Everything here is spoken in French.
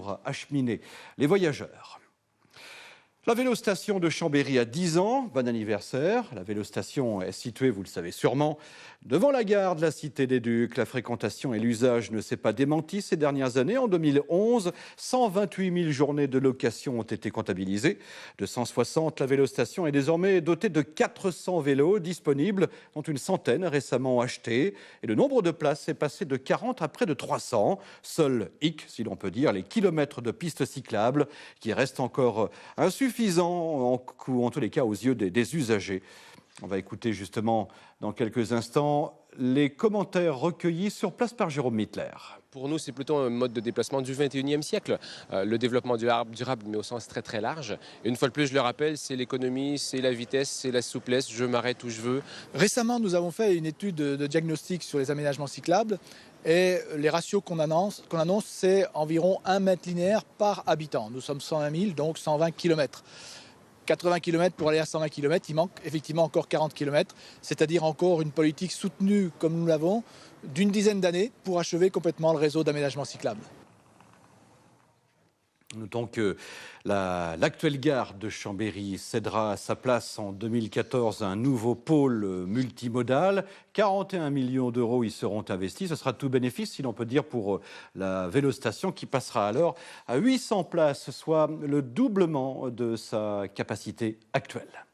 pour acheminer les voyageurs. La vélostation de Chambéry a 10 ans, bon anniversaire. La vélostation est située, vous le savez sûrement, devant la gare de la Cité des Ducs. La fréquentation et l'usage ne s'est pas démenti ces dernières années. En 2011, 128 000 journées de location ont été comptabilisées. De 160, la vélostation est désormais dotée de 400 vélos disponibles, dont une centaine récemment achetés. Et le nombre de places est passé de 40 à près de 300. Seul hic, si l'on peut dire, les kilomètres de pistes cyclables qui restent encore insuffisants en tous les cas aux yeux des usagers. On va écouter justement dans quelques instants les commentaires recueillis sur place par Jérôme Mittler. Pour nous, c'est plutôt un mode de déplacement du 21e siècle. Le développement durable, mais au sens très très large. Et une fois de plus, je le rappelle, c'est l'économie, c'est la vitesse, c'est la souplesse, je m'arrête où je veux. Récemment, nous avons fait une étude de diagnostic sur les aménagements cyclables et les ratios qu'on annonce, c'est environ 1 mètre linéaire par habitant. Nous sommes 120 000, donc 120 km. 80 km pour aller à 120 km, il manque effectivement encore 40 km, c'est-à-dire encore une politique soutenue comme nous l'avons d'une dizaine d'années pour achever complètement le réseau d'aménagement cyclable. Notons que l'actuelle gare de Chambéry cédera sa place en 2014 à un nouveau pôle multimodal. 41 millions d'euros y seront investis. Ce sera tout bénéfice, si l'on peut dire, pour la vélostation qui passera alors à 800 places, soit le doublement de sa capacité actuelle.